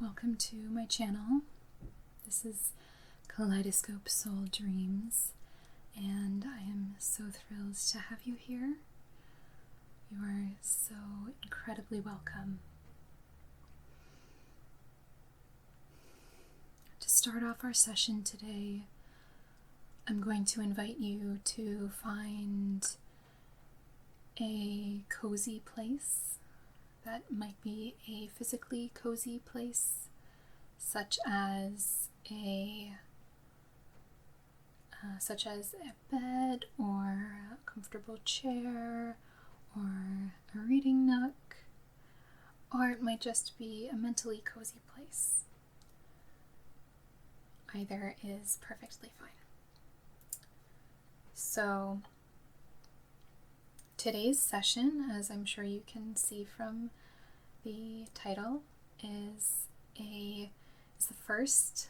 welcome to my channel. This is Kaleidoscope Soul Dreams, and I am so thrilled to have you here. You are so incredibly welcome. To start off our session today, I'm going to invite you to find a cozy place. That might be a physically cozy place, such as a bed or a comfortable chair or a reading nook, or it might just be a mentally cozy place. Either is perfectly fine. So today's session, as I'm sure you can see from the title, is the first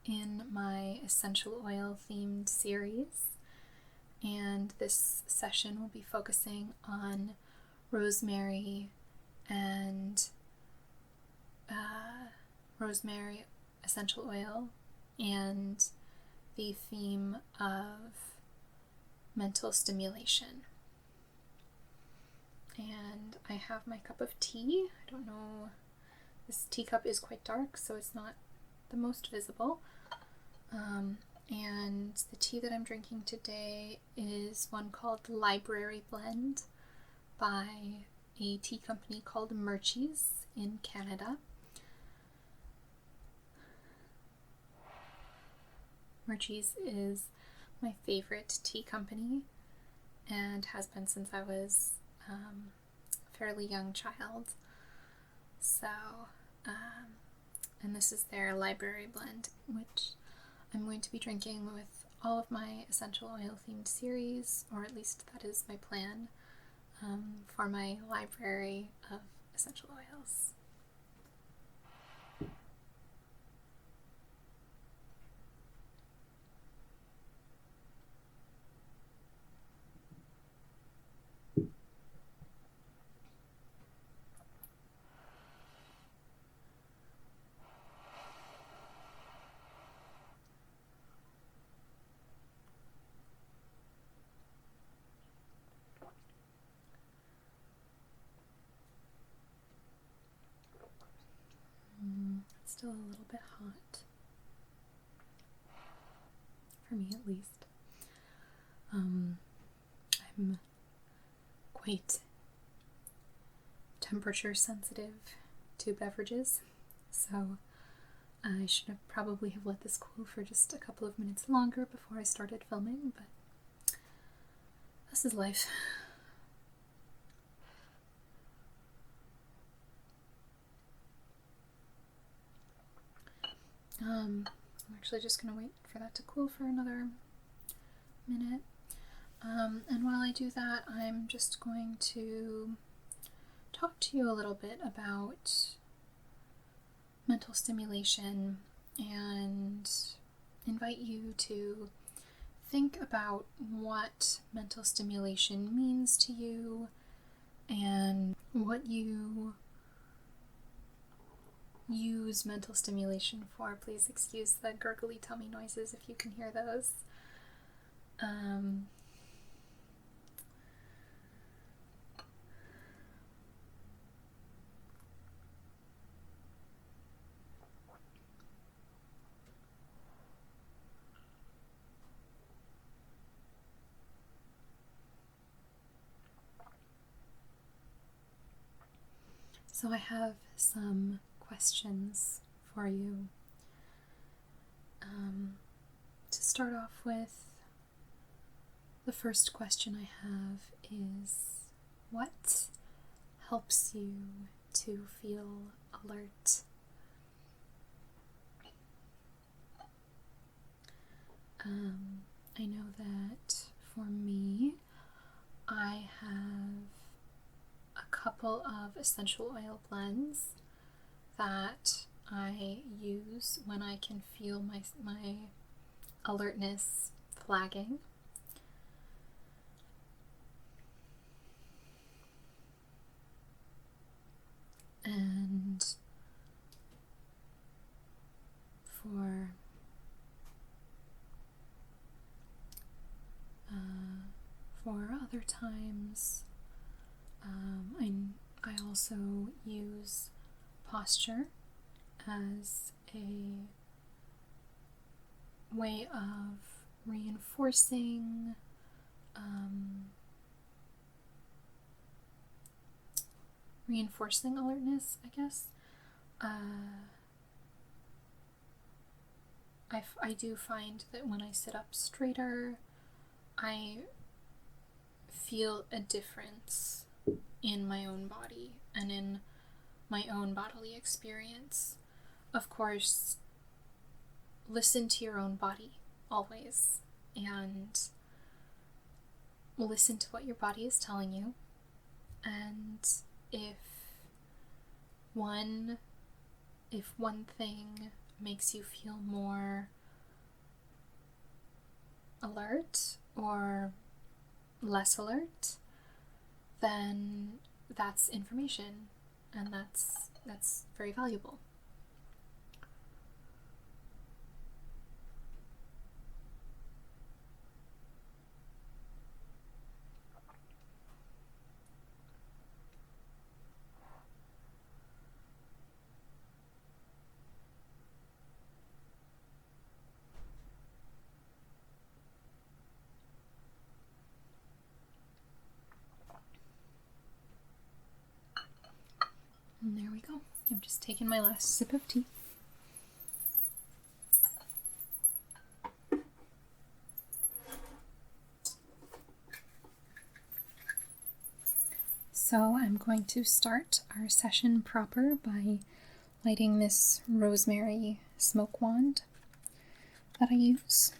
in my essential oil themed series, and this session will be focusing on rosemary and rosemary essential oil and the theme of mental stimulation. And I have my cup of tea. I don't know, this teacup is quite dark, so it's not the most visible. And the tea that I'm drinking today is one called Library Blend by a tea company called Spritzes in Canada. Spritzes is my favorite tea company and has been since I was a fairly young child. So, and this is their Library Blend, which I'm going to be drinking with all of my essential oil themed series, or at least that is my plan for my library of essential oils. It's still a little bit hot, for me at least. I'm quite temperature sensitive to beverages, so I should have probably have let this cool for just a couple of minutes longer before I started filming, but this is life. I'm actually just going to wait for that to cool for another minute. And while I do that, I'm just going to talk to you a little bit about mental stimulation and invite you to think about what mental stimulation means to you and what you use mental stimulation for. Please excuse the gurgly tummy noises if you can hear those. So I have some questions for you. To start off with, the first question I have is, what helps you to feel alert? I know that for me, I have a couple of essential oil blends that I use when I can feel my alertness flagging. And other times, I also use posture as a way of reinforcing alertness, I guess. I do find that when I sit up straighter, I feel a difference in my own body and in my own bodily experience. Of course, listen to your own body always, and listen to what your body is telling you. And if one thing makes you feel more alert or less alert, then that's information, and that's very valuable. And there we go. I'm just taking my last sip of tea. So I'm going to start our session proper by lighting this rosemary smoke wand that I use.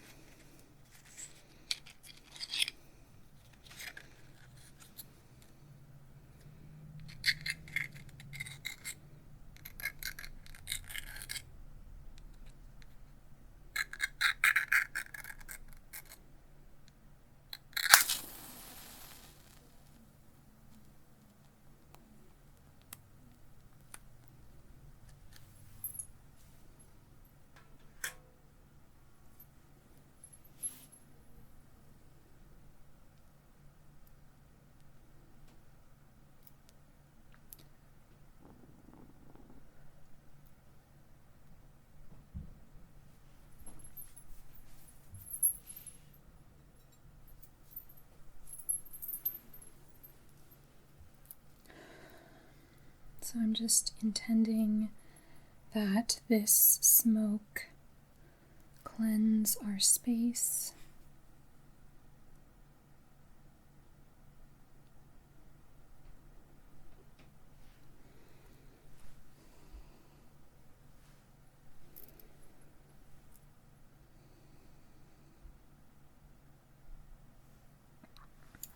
So I'm just intending that this smoke cleanse our space.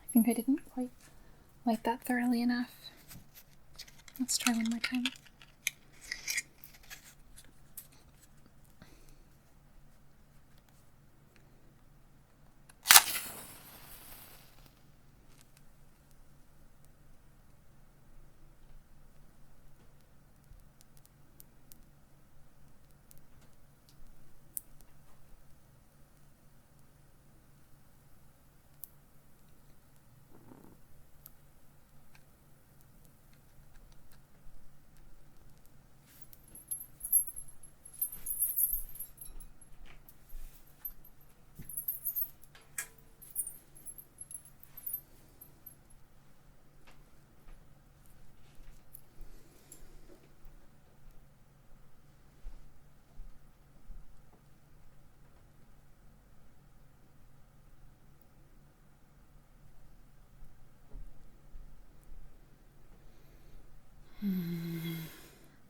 I think I didn't quite light that thoroughly enough. Let's try one more time.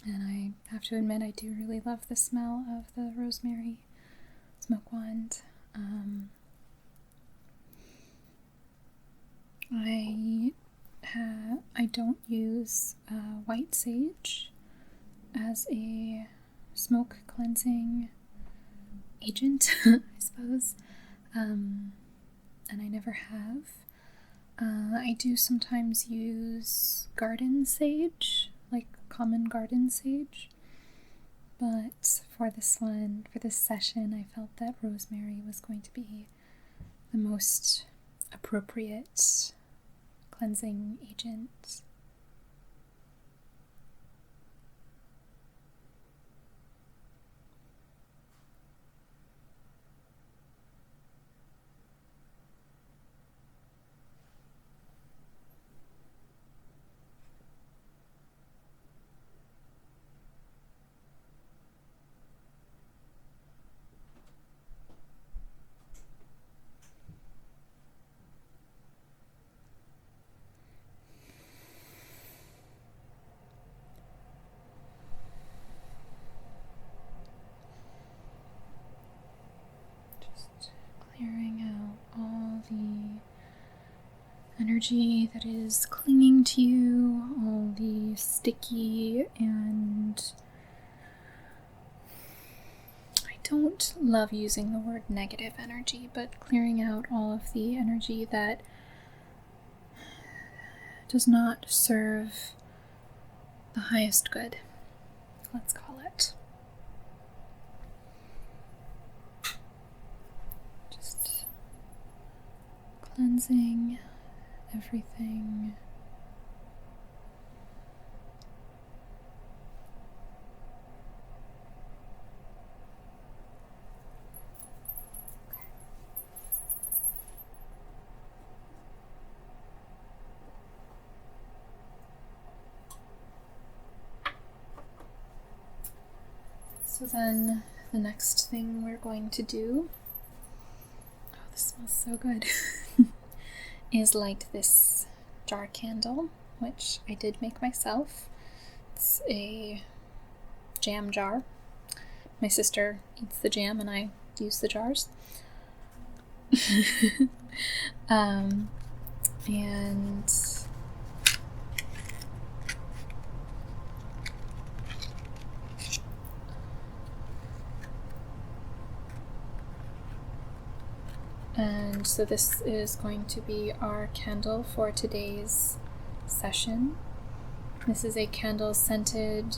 And I have to admit, I do really love the smell of the rosemary smoke wand. I don't use white sage as a smoke cleansing agent, I suppose, and I never have. I do sometimes use garden sage, like common garden sage, but for this session, I felt that rosemary was going to be the most appropriate cleansing agent. Clearing out all the energy that is clinging to you, all the sticky and I don't love using the word negative energy, but clearing out all of the energy that does not serve the highest good, let's call it. Cleansing everything. So then the next thing we're going to do, oh, this smells so good, is light this jar candle, which I did make myself. It's a jam jar. My sister eats the jam and I use the jars. And so this is going to be our candle for today's session. This is a candle scented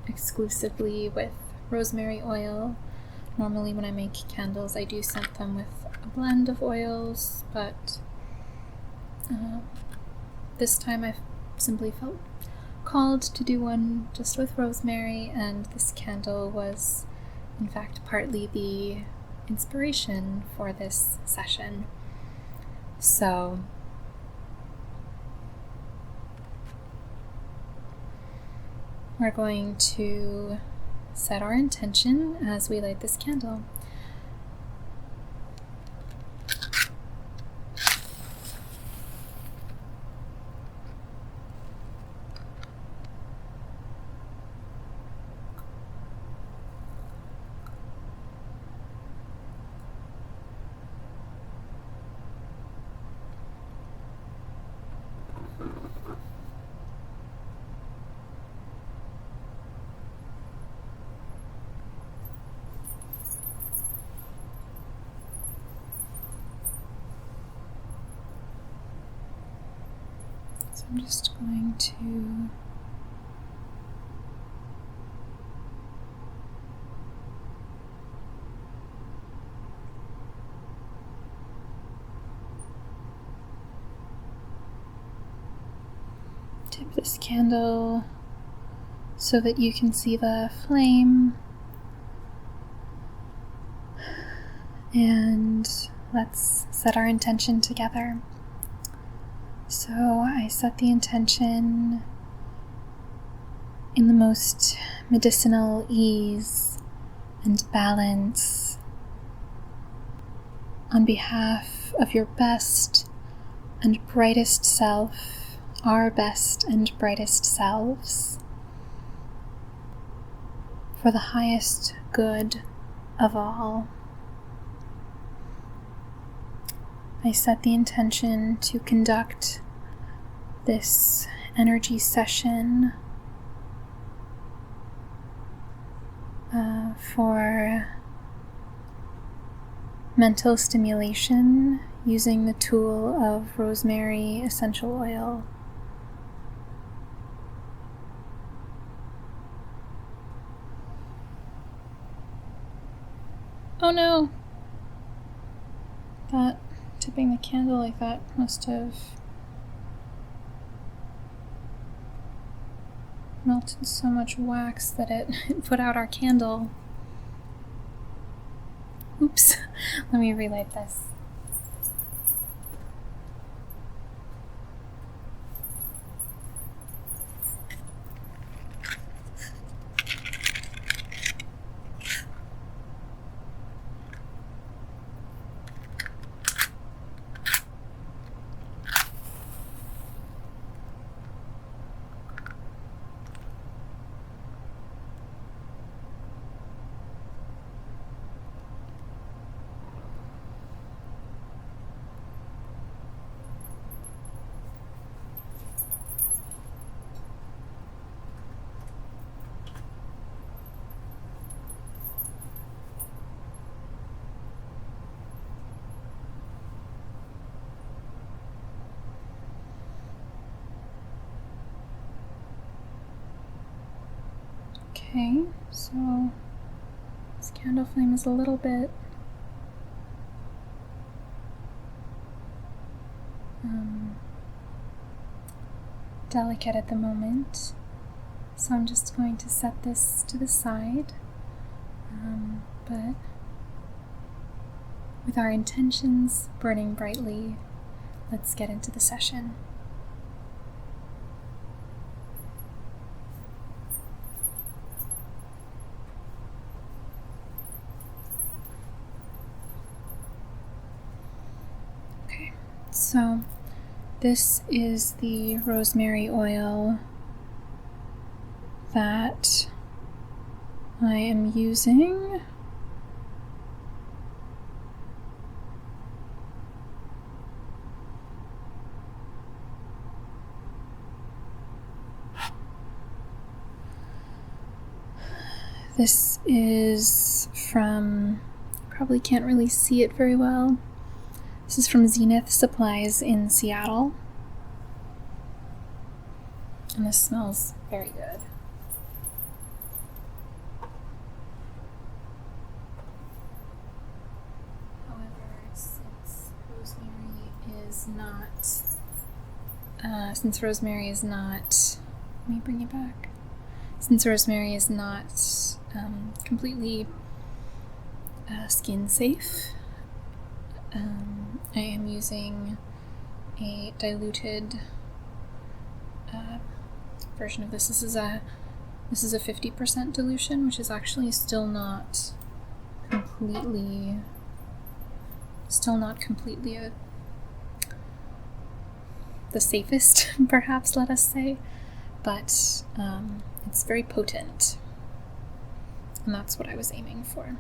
exclusively with rosemary oil. Normally when I make candles I do scent them with a blend of oils, but this time I simply felt called to do one just with rosemary, and this candle was in fact partly the inspiration for this session. So we're going to set our intention as we light this candle. So I'm just going to tip this candle so that you can see the flame, and let's set our intention together. So I set the intention in the most medicinal ease and balance on behalf of your best and brightest self, our best and brightest selves, for the highest good of all. I set the intention to conduct this energy session for mental stimulation using the tool of rosemary essential oil. Oh no! That tipping the candle like that must have melted so much wax that it put out our candle. Oops. Let me relight this. Okay, so this candle flame is a little bit delicate at the moment, so I'm just going to set this to the side, but with our intentions burning brightly, let's get into the session. So this is the rosemary oil that I am using. This is from, probably can't really see it very well. This is from Zenith Supplies in Seattle, and this smells very good. However, since rosemary is not, let me bring it back. Since rosemary is not completely skin safe, I am using a diluted version of this. This is a 50% dilution, which is actually still not completely the safest, perhaps, let us say, but it's very potent, and that's what I was aiming for.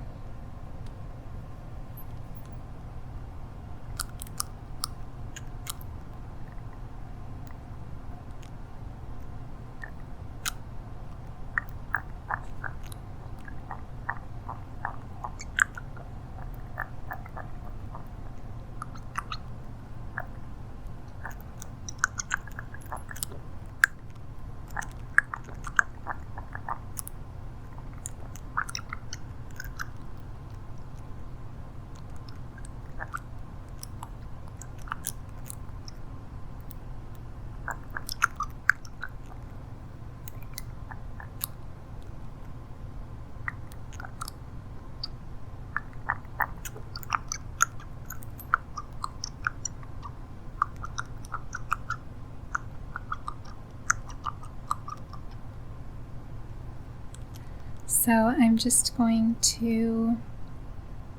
So I'm just going to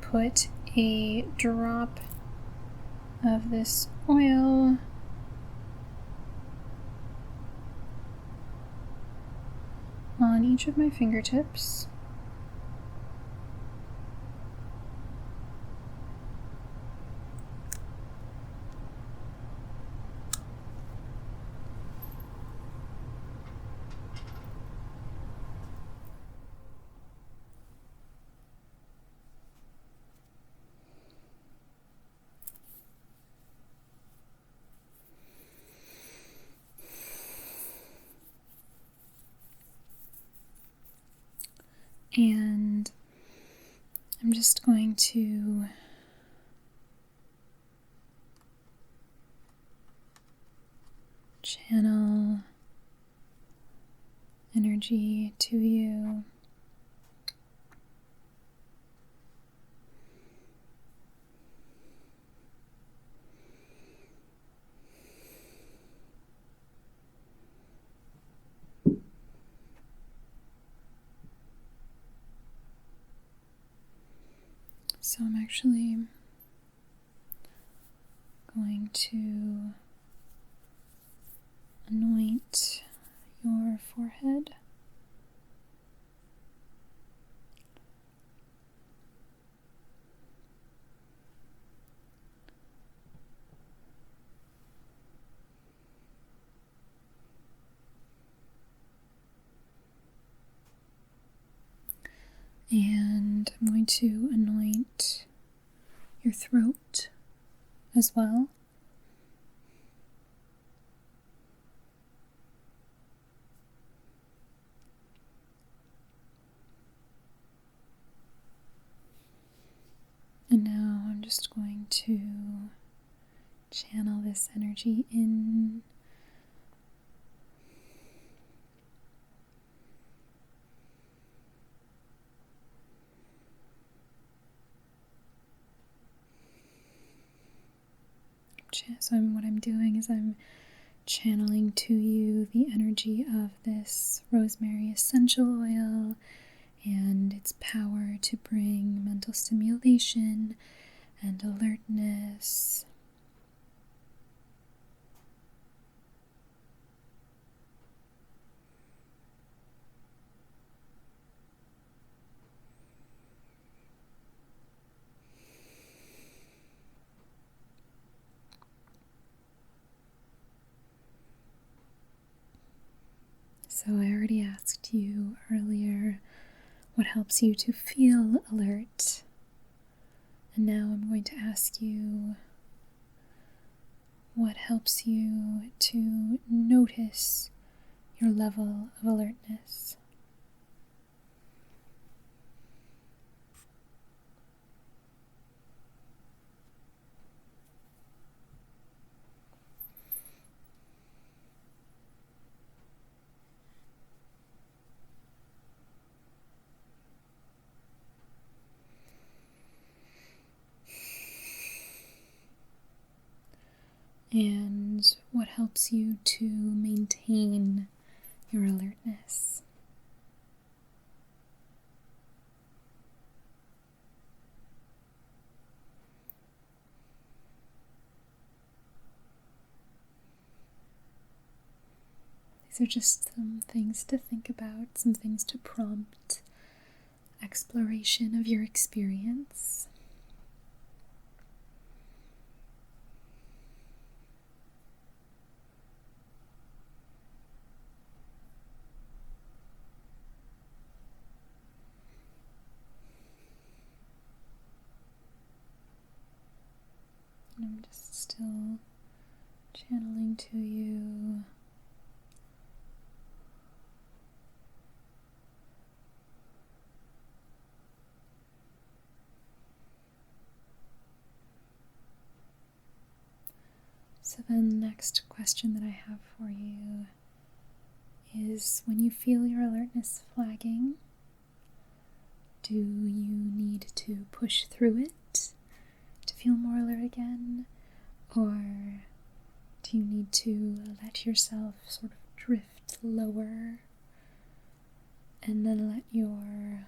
put a drop of this oil on each of my fingertips. And I'm just going to channel energy to you. So I'm actually going to anoint your forehead. And I'm going to anoint your throat as well. And now I'm just going to channel this energy in. So what I'm doing is I'm channeling to you the energy of this rosemary essential oil and its power to bring mental stimulation and alertness. So I already asked you earlier what helps you to feel alert. And now I'm going to ask you what helps you to notice your level of alertness. And what helps you to maintain your alertness. These are just some things to think about, some things to prompt exploration of your experience. And I'm just still channeling to you. So then the next question that I have for you is, when you feel your alertness flagging, do you need to push through it to feel more alert again? Or do you need to let yourself sort of drift lower and then let your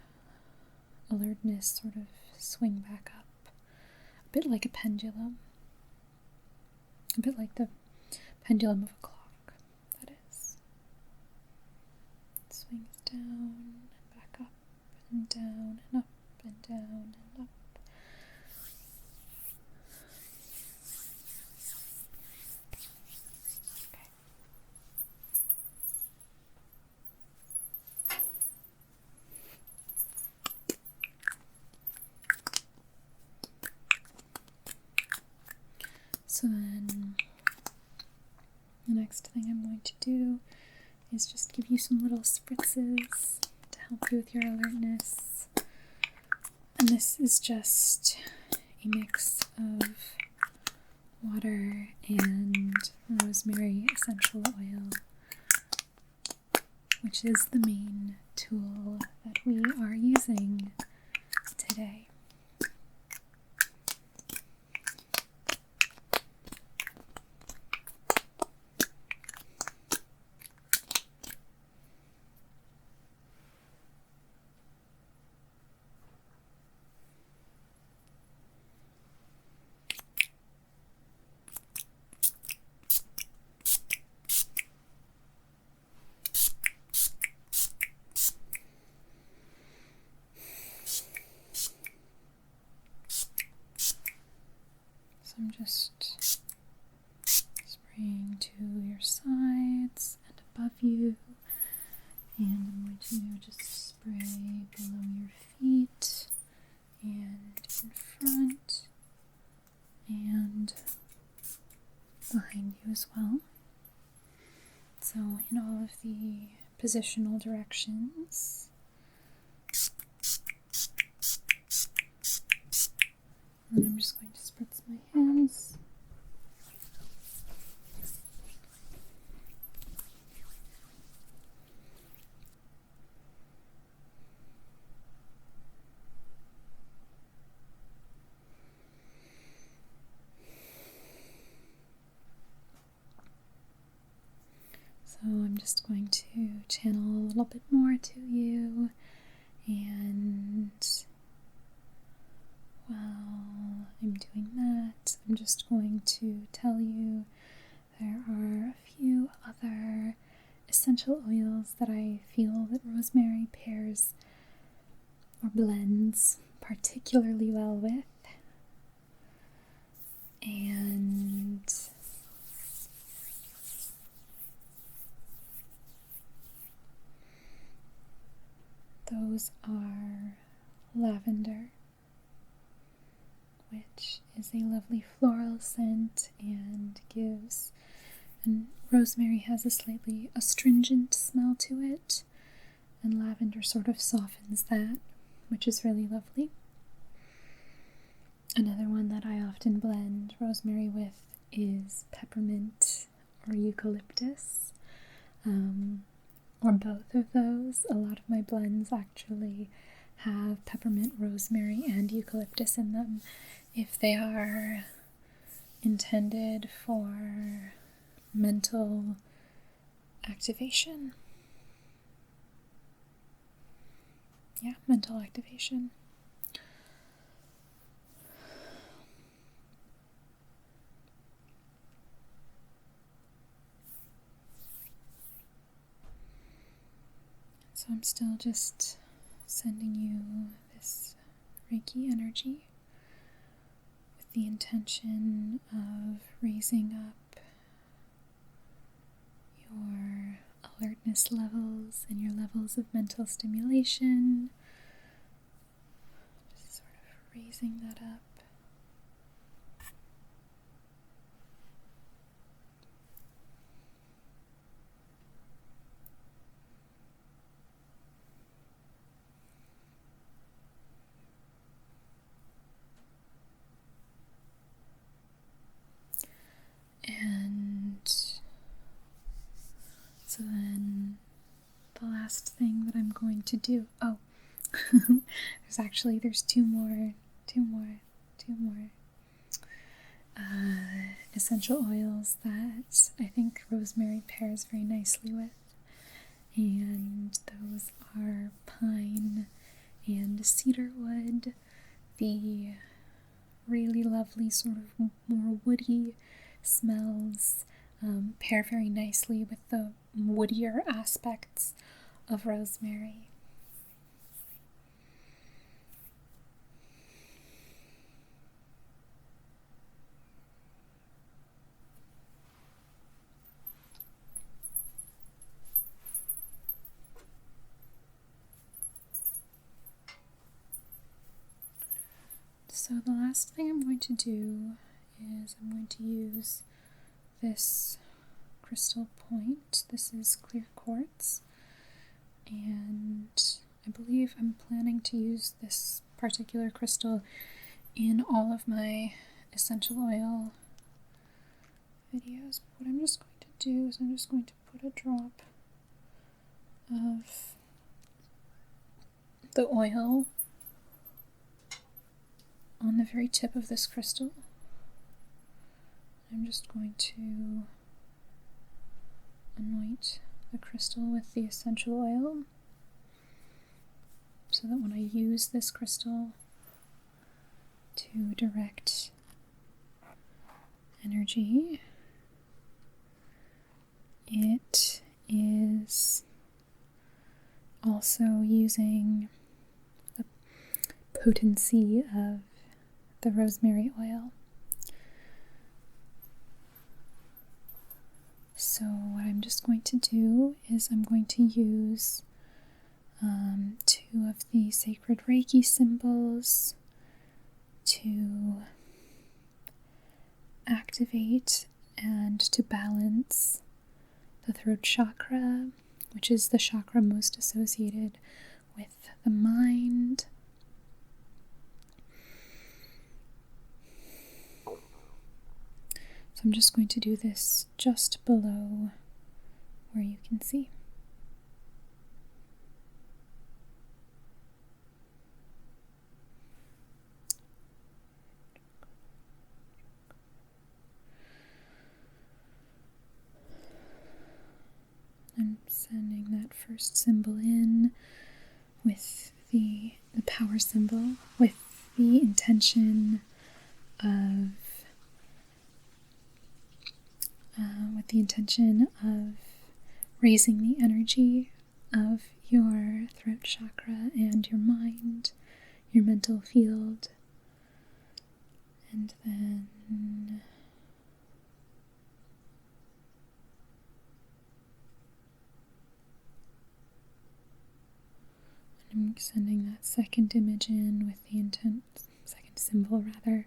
alertness sort of swing back up, a bit like a pendulum? A bit like the pendulum of a clock, that is. It swings down and back up and down and up and down and up. Okay. So then, the next thing I'm going to do is just give you some little spritzes to help you with your alertness. And this is just a mix of water and rosemary essential oil which is the main tool that we are using today. I'm just spraying to your sides and above you, and I'm going to just spray below your feet and in front and behind you as well. So in all of the positional directions. And I'm just going to spritz my hands. So I'm just going to channel a little bit more to you, and while I'm doing that, I'm just going to tell you there are a few other essential oils that I feel that rosemary pairs or blends particularly well with. And those are lavender, which is a lovely floral scent and gives, and rosemary has a slightly astringent smell to it, and lavender sort of softens that, which is really lovely. Another one that I often blend rosemary with is peppermint or eucalyptus, or both of those. A lot of my blends actually have peppermint, rosemary, and eucalyptus in them if they are intended for mental activation. Yeah, mental activation. So I'm still just sending you this Reiki energy with the intention of raising up your alertness levels and your levels of mental stimulation. Just sort of raising that up. And so then the last thing that I'm going to do, there's two more essential oils that I think rosemary pairs very nicely with, and those are pine and cedarwood. The really lovely sort of more woody smells pair very nicely with the woodier aspects of rosemary. So the last thing I'm going to do is I'm going to use this crystal point. This is clear quartz, and I believe I'm planning to use this particular crystal in all of my essential oil videos. But what I'm just going to do is I'm just going to put a drop of the oil on the very tip of this crystal. I'm just going to anoint the crystal with the essential oil so that when I use this crystal to direct energy, it is also using the potency of the rosemary oil. So what I'm just going to do is I'm going to use 2 of the sacred Reiki symbols to activate and to balance the throat chakra, which is the chakra most associated with the mind. So I'm just going to do this just below where you can see. I'm sending that first symbol in with the power symbol, with the intention of raising the energy of your throat chakra and your mind, your mental field, and then I'm sending that second image in with the second symbol rather,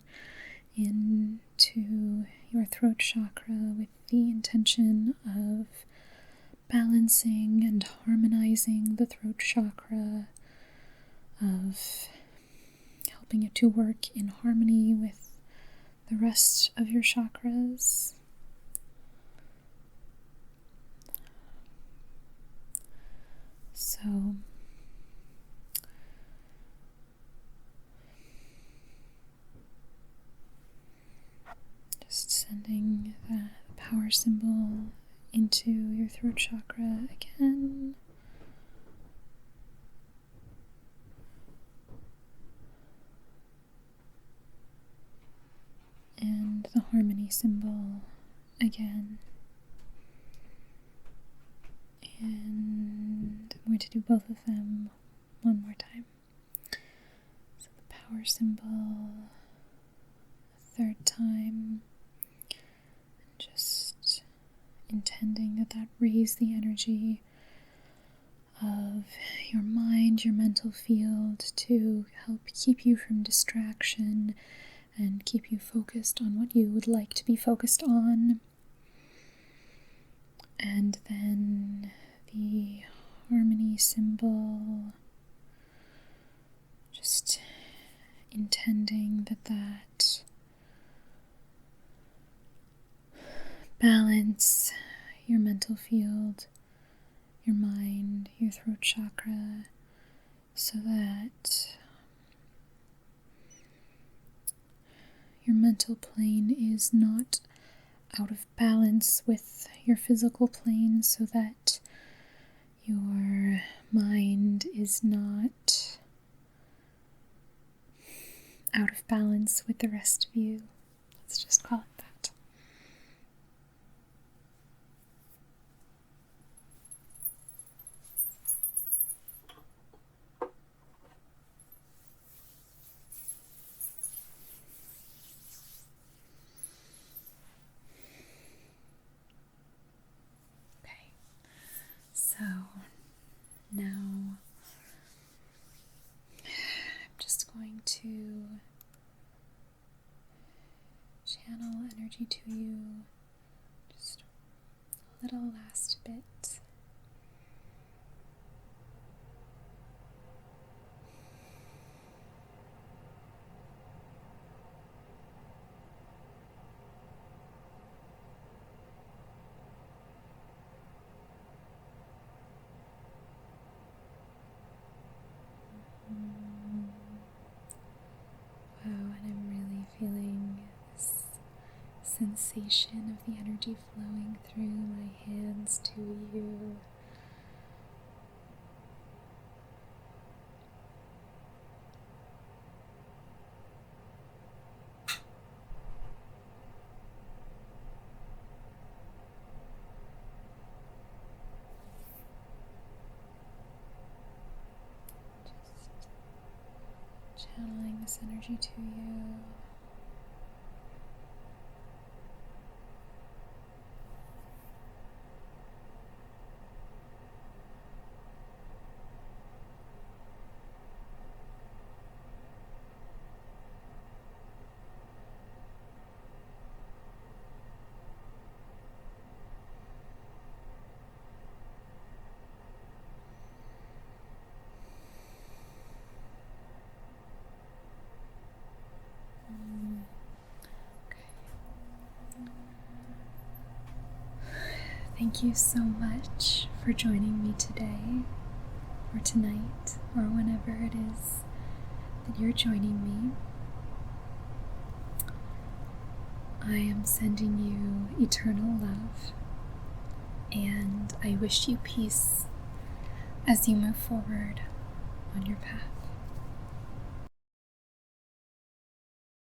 into your throat chakra with the intention of balancing and harmonizing the throat chakra, of helping it to work in harmony with the rest of your chakras. So just sending the power symbol into your throat chakra again. And the harmony symbol again. And I'm going to do both of them one more time. So the power symbol a third time. And just intending that raise the energy of your mind, your mental field, to help keep you from distraction and keep you focused on what you would like to be focused on. And then the harmony symbol, just intending that balance your mental field, your mind, your throat chakra, so that your mental plane is not out of balance with your physical plane, so that your mind is not out of balance with the rest of you. Let's just call it that. So now I'm just going to channel energy to you, just a little last bit. sensation of the energy flowing through my hands to you. Channeling this energy to you. Thank you so much for joining me today, or tonight, or whenever it is that you're joining me. I am sending you eternal love, and I wish you peace as you move forward on your path.